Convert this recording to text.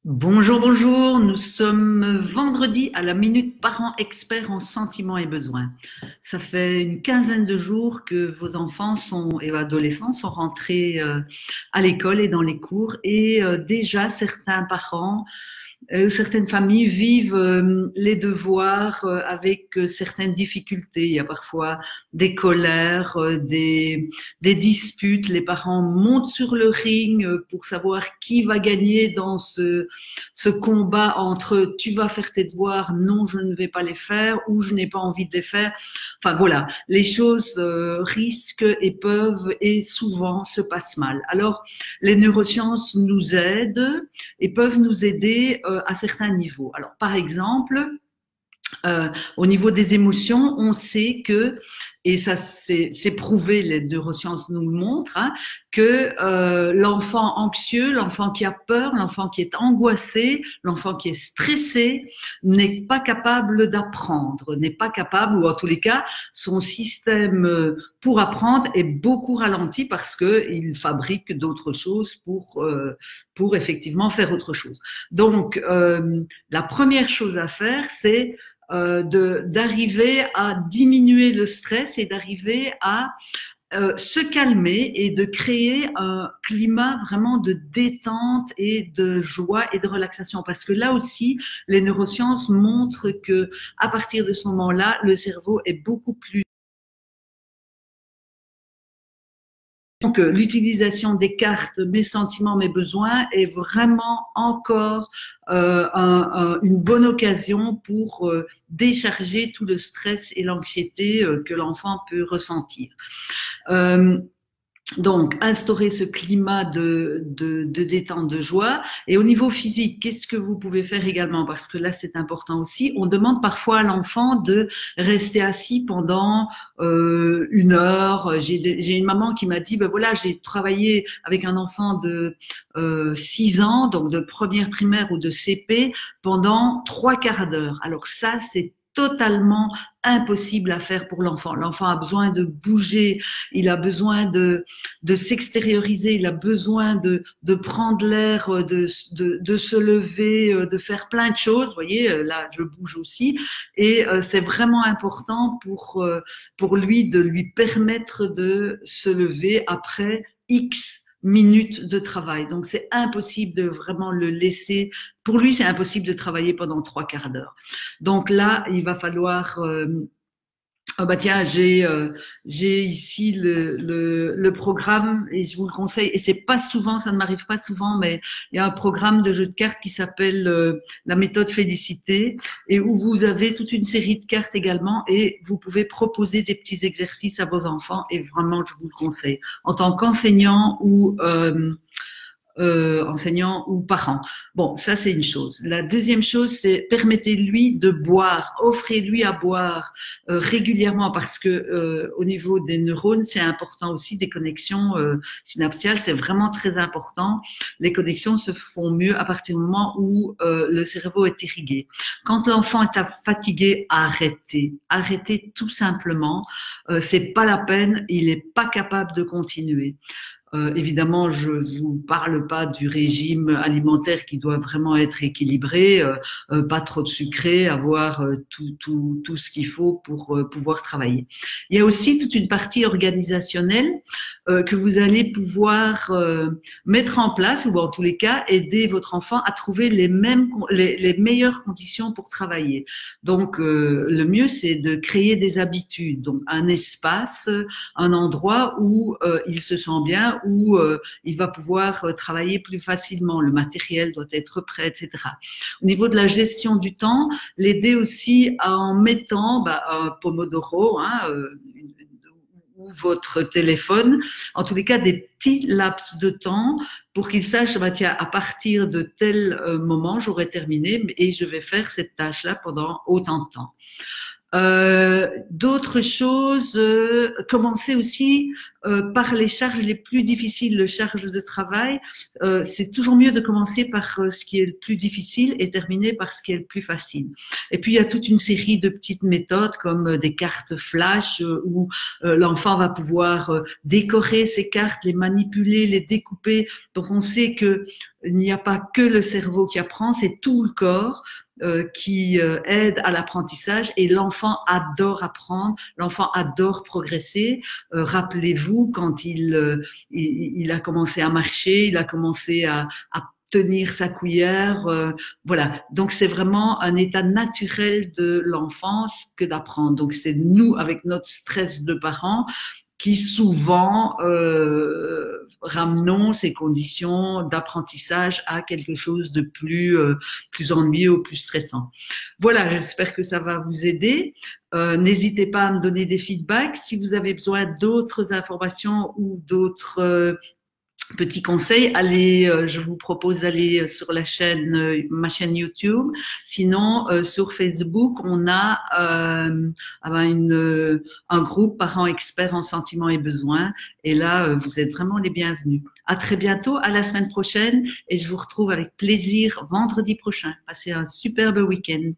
Bonjour, bonjour. Nous sommes vendredi à la Minute Parents Experts en sentiments et besoins. Ça fait une quinzaine de jours que vos enfants et adolescents sont rentrés à l'école et dans les cours et déjà certains parents certaines familles vivent les devoirs avec certaines difficultés. Il y a parfois des colères, des disputes. Les parents montent sur le ring pour savoir qui va gagner dans ce combat entre tu vas faire tes devoirs, non, je ne vais pas les faire, ou je n'ai pas envie de les faire. Enfin voilà, les choses risquent et peuvent et souvent se passent mal. Alors, les neurosciences nous aident et peuvent nous aider à certains niveaux. Alors, par exemple, au niveau des émotions, on sait que, et ça c'est prouvé, les neurosciences nous le montrent, hein, que l'enfant anxieux, l'enfant qui a peur, l'enfant qui est angoissé, l'enfant qui est stressé, n'est pas capable d'apprendre, n'est pas capable, ou en tous les cas, son système pour apprendre est beaucoup ralenti parce qu'il fabrique d'autres choses pour effectivement faire autre chose. Donc, la première chose à faire, c'est d'arriver à diminuer le stress et d'arriver à se calmer et de créer un climat vraiment de détente et de joie et de relaxation. Parce que là aussi, les neurosciences montrent que à partir de ce moment-là, le cerveau est beaucoup plus. Donc, l'utilisation des cartes, mes sentiments, mes besoins est vraiment encore une bonne occasion pour décharger tout le stress et l'anxiété que l'enfant peut ressentir. Euh, donc, instaurer ce climat de détente, de joie. Et au niveau physique, qu'est-ce que vous pouvez faire également? Parce que là, c'est important aussi. On demande parfois à l'enfant de rester assis pendant 1 heure. J'ai une maman qui m'a dit, ben voilà, j'ai travaillé avec un enfant de 6 ans, donc de première primaire ou de CP, pendant 3/4 d'heure. Alors ça, c'est totalement impossible à faire pour l'enfant. L'enfant a besoin de bouger, il a besoin de s'extérioriser, il a besoin de prendre l'air, de se lever, de faire plein de choses. Vous voyez, là, je bouge aussi. Et c'est vraiment important pour lui de lui permettre de se lever après X minutes de travail. Donc, c'est impossible de vraiment le laisser. Pour lui, c'est impossible de travailler pendant 3/4 d'heure. Donc là, il va falloir ah bah tiens, j'ai ici le programme et je vous le conseille. Et c'est pas souvent, ça ne m'arrive pas souvent, mais il y a un programme de jeu de cartes qui s'appelle la méthode Félicité et où vous avez toute une série de cartes également et vous pouvez proposer des petits exercices à vos enfants et vraiment je vous le conseille en tant qu'enseignant ou enseignant ou parent. Bon, ça c'est une chose. La deuxième chose, c'est permettez-lui de boire, offrez-lui à boire régulièrement parce que au niveau des neurones, c'est important aussi des connexions synaptiales, c'est vraiment très important. Les connexions se font mieux à partir du moment où le cerveau est irrigué. Quand l'enfant est fatigué, arrêtez tout simplement. C'est pas la peine, il est pas capable de continuer. Évidemment, je vous parle pas du régime alimentaire qui doit vraiment être équilibré, pas trop de sucré, avoir tout ce qu'il faut pour pouvoir travailler. Il y a aussi toute une partie organisationnelle que vous allez pouvoir mettre en place ou en tous les cas aider votre enfant à trouver les meilleures conditions pour travailler. Donc, le mieux, c'est de créer des habitudes, donc un espace, un endroit où il se sent bien, où il va pouvoir travailler plus facilement. Le matériel doit être prêt, etc. Au niveau de la gestion du temps, l'aider aussi en mettant un Pomodoro, hein, ou votre téléphone, en tous les cas des petits laps de temps pour qu'il sache, tiens, à partir de tel moment, j'aurai terminé et je vais faire cette tâche-là pendant autant de temps. D'autres choses, commencer aussi par les charges les plus difficiles, les charges de travail. C'est toujours mieux de commencer par ce qui est le plus difficile et terminer par ce qui est le plus facile. Et puis il y a toute une série de petites méthodes comme des cartes flash où l'enfant va pouvoir décorer ces cartes, les manipuler, les découper. Donc on sait que il n'y a pas que le cerveau qui apprend, c'est tout le corps qui aide à l'apprentissage et l'enfant adore apprendre, l'enfant adore progresser. Rappelez-vous quand il a commencé à marcher, il a commencé à tenir sa cuillère, voilà. Donc c'est vraiment un état naturel de l'enfance que d'apprendre. Donc c'est nous avec notre stress de parents qui souvent ramenons ces conditions d'apprentissage à quelque chose de plus ennuyeux ou plus stressant. Voilà, j'espère que ça va vous aider. N'hésitez pas à me donner des feedbacks. Si vous avez besoin d'autres informations ou d'autres petit conseil, je vous propose d'aller sur la chaîne, ma chaîne YouTube. Sinon, sur Facebook, on a un groupe parents experts en sentiments et besoins. Et là, vous êtes vraiment les bienvenus. À très bientôt, à la semaine prochaine, et je vous retrouve avec plaisir vendredi prochain. Passez un superbe week-end.